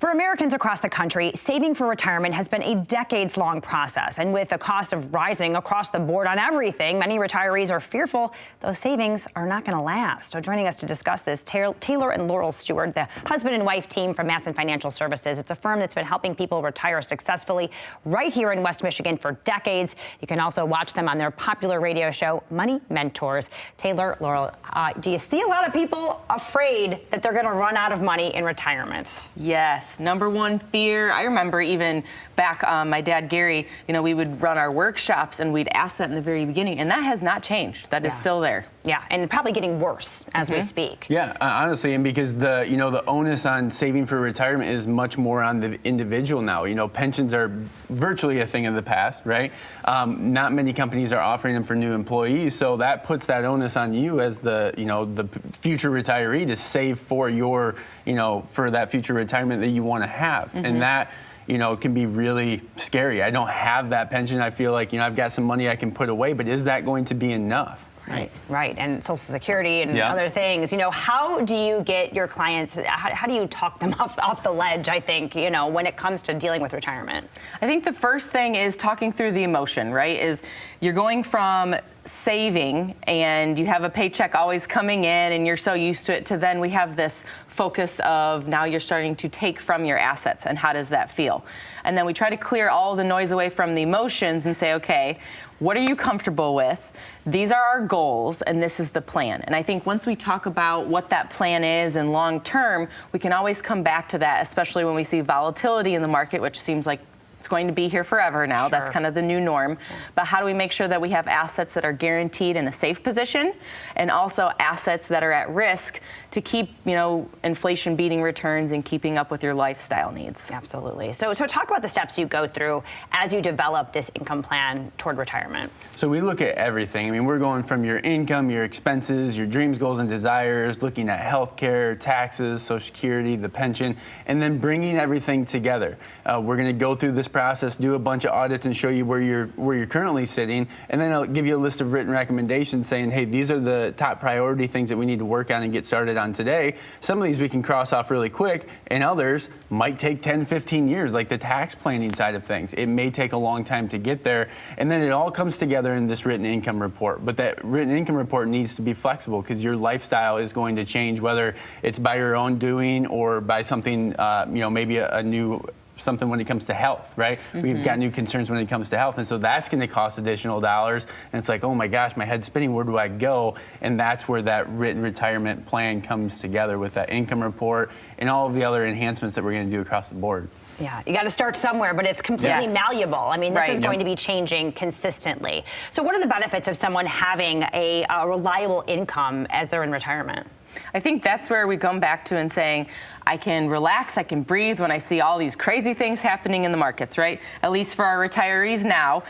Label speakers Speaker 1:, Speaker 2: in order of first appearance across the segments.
Speaker 1: For Americans across the country, saving for retirement has been a decades-long process. And with the cost of rising across the board on everything, many retirees are fearful those savings are not going to last. So joining us to discuss this, Taylor and Laurel Steward, the husband and wife team from Mattson Financial Services. It's a firm that's been helping people retire successfully right here in West Michigan for decades. You can also watch them on their popular radio show, Money Mentors. Taylor, Laurel, do you see a lot of people afraid that they're going to run out of money in retirement?
Speaker 2: Yes. Number one fear. I remember even back, my dad, Gary, we would run our workshops and we'd ask that in the very beginning, and that has not changed. That is still there.
Speaker 1: Yeah, and probably getting worse as we speak.
Speaker 3: Yeah, honestly, and because the onus on saving for retirement is much more on the individual now. Pensions are virtually a thing of the past, right? Not many companies are offering them for new employees, so that puts that onus on you as the future retiree to save for your for that future retirement that you want to have, and that can be really scary. I don't have that pension. I feel like I've got some money I can put away, but is that going to be enough?
Speaker 1: Right, and Social Security and other things. How do you get your clients, how do you talk them off the ledge, I think, when it comes to dealing with retirement?
Speaker 2: I think the first thing is talking through the emotion, right? Is you're going from saving and you have a paycheck always coming in and you're so used to it, to then we have this focus of now you're starting to take from your assets, and how does that feel? And then we try to clear all the noise away from the emotions and say, okay, what are you comfortable with? These are our goals, and this is the plan. And I think once we talk about what that plan is and long term, we can always come back to that, especially when we see volatility in the market, which seems like it's going to be here forever now. Sure. That's kind of the new norm. But how do we make sure that we have assets that are guaranteed in a safe position, and also assets that are at risk to keep, inflation beating returns and keeping up with your lifestyle needs?
Speaker 1: Absolutely. So talk about the steps you go through as you develop this income plan toward retirement.
Speaker 3: So we look at everything. I mean, we're going from your income, your expenses, your dreams, goals, and desires, looking at healthcare, taxes, Social Security, the pension, and then bringing everything together. We're going to go through this process, do a bunch of audits, and show you where you're currently sitting, and then I'll give you a list of written recommendations saying, hey, these are the top priority things that we need to work on and get started on today. Some of these we can cross off really quick, and others might take 10, 15 years, like the tax planning side of things. It may take a long time to get there, and then it all comes together in this written income report. But that written income report needs to be flexible because your lifestyle is going to change, whether it's by your own doing or by something, maybe a new something when it comes to health, right? We've got new concerns when it comes to health, and so that's going to cost additional dollars, and it's like, oh my gosh, my head's spinning, where do I go? And that's where that written retirement plan comes together with that income report and all of the other enhancements that we're going to do across the board.
Speaker 1: Yeah, you got to start somewhere, but it's completely malleable. I mean, this is going to be changing consistently. So what are the benefits of someone having a reliable income as they're in retirement?
Speaker 2: I think that's where we come back to and saying, I can relax, I can breathe when I see all these crazy things happening in the markets, right? At least for our retirees now,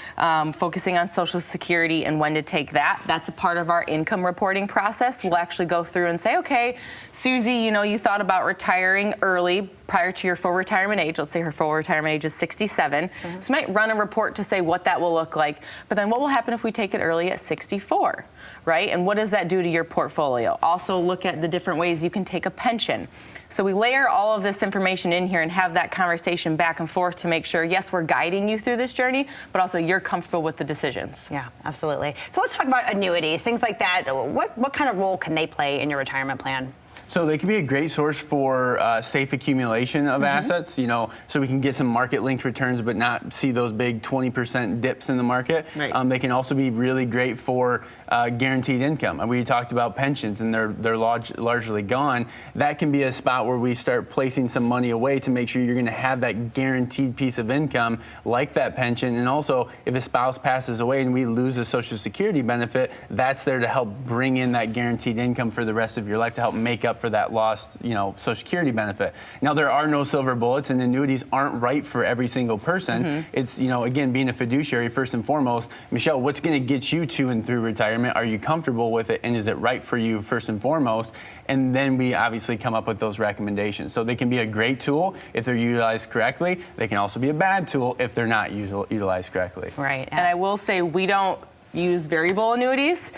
Speaker 2: focusing on Social Security and when to take that. That's a part of our income reporting process. We'll actually go through and say, okay, Susie, you thought about retiring early prior to your full retirement age. Let's say her full retirement age is 67. So we might run a report to say what that will look like. But then what will happen if we take it early at 64, right? And what does that do to your portfolio? Also look at the different ways you can take a pension. So we layer all of this information in here and have that conversation back and forth to make sure, yes, we're guiding you through this journey, but also you're comfortable with the decisions.
Speaker 1: Yeah, absolutely. So let's talk about annuities, things like that. What kind of role can they play in your retirement plan?
Speaker 3: So they can be a great source for safe accumulation of assets, so we can get some market-linked returns but not see those big 20% dips in the market. Right. They can also be really great for guaranteed income. And we talked about pensions, and they're largely gone. That can be a spot where we start placing some money away to make sure you're going to have that guaranteed piece of income like that pension. And also, if a spouse passes away and we lose a Social Security benefit, that's there to help bring in that guaranteed income for the rest of your life to help make up for that lost, Social Security benefit. Now, there are no silver bullets, and annuities aren't right for every single person. It's, again, being a fiduciary first and foremost. Michelle, what's going to get you to and through retirement? Are you comfortable with it, and is it right for you first and foremost? And then we obviously come up with those recommendations. So they can be a great tool if they're utilized correctly. They can also be a bad tool if they're not utilized correctly.
Speaker 1: Right.
Speaker 2: And I will say we don't use variable annuities.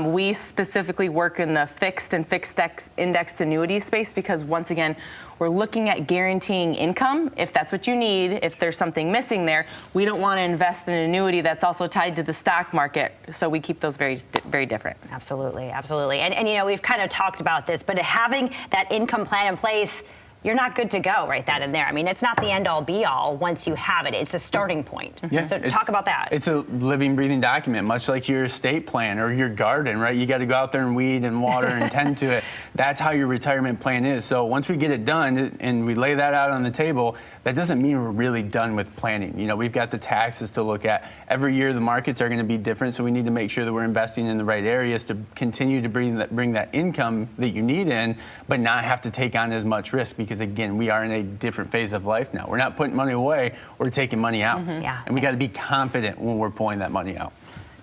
Speaker 2: We specifically work in the fixed and fixed indexed annuity space because, once again, we're looking at guaranteeing income if that's what you need. If there's something missing there, we don't want to invest in an annuity that's also tied to the stock market. So we keep those very, very different.
Speaker 1: Absolutely, absolutely. And you know, we've kind of talked about this, but having that income plan in place, you're not good to go right then and there. I mean, it's not the end all be all once you have it. It's a starting point.
Speaker 3: Yeah,
Speaker 1: so talk about that.
Speaker 3: It's a living, breathing document, much like your estate plan or your garden, right? You got to go out there and weed and water and tend to it. That's how your retirement plan is. So once we get it done and we lay that out on the table, that doesn't mean we're really done with planning. You know, we've got the taxes to look at. Every year the markets are going to be different, so we need to make sure that we're investing in the right areas to continue to bring that income that you need in, but not have to take on as much risk because, again, we are in a different phase of life now. We're not putting money away, we're taking money out.
Speaker 1: Yeah.
Speaker 3: And we got to be confident when we're pulling that money out.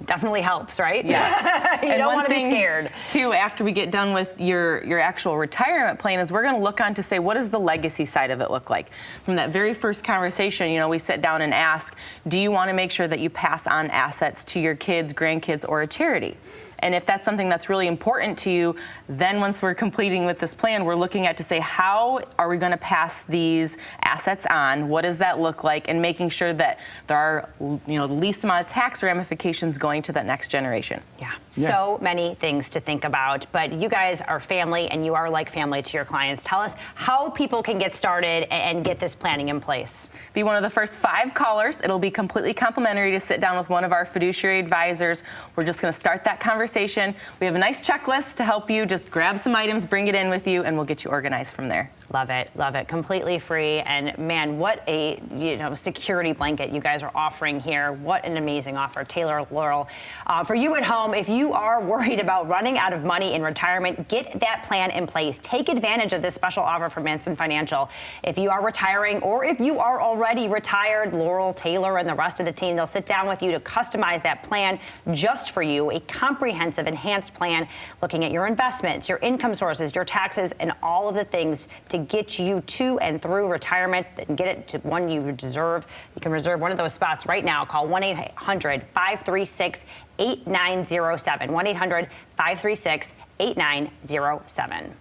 Speaker 1: Definitely helps, right?
Speaker 2: Yes.
Speaker 1: You don't want to be scared.
Speaker 2: Too, after we get done with your actual retirement plan, is we're going to look on to say, what does the legacy side of it look like? From that very first conversation, you know, we sit down and ask, do you want to make sure that you pass on assets to your kids, grandkids, or a charity? And if that's something that's really important to you, then once we're completing with this plan, we're looking at to say, how are we going to pass these assets on? What does that look like? And making sure that there are, you know, the least amount of tax ramifications going to that next generation.
Speaker 1: Yeah. So many things to think about, but you guys are family and you are like family to your clients. Tell us how people can get started and get this planning in place.
Speaker 2: Be one of the first 5 callers. It'll be completely complimentary to sit down with one of our fiduciary advisors. We're just going to start that conversation. We have a nice checklist to help you. Just grab some items, bring it in with you, and we'll get you organized from there.
Speaker 1: Love it, love it. Completely free, and man, what a security blanket you guys are offering here. What an amazing offer, Taylor, Laurel. For you at home, if you are worried about running out of money in retirement, get that plan in place. Take advantage of this special offer from Mattson Financial. If you are retiring or if you are already retired, Laurel, Taylor, and the rest of the team, they'll sit down with you to customize that plan just for you. A comprehensive, enhanced plan looking at your investments, your income sources, your taxes, and all of the things to get you to and through retirement and get it to one you deserve. You can reserve one of those spots right now. Call 1-800-536-8907. 1-800-536-8907.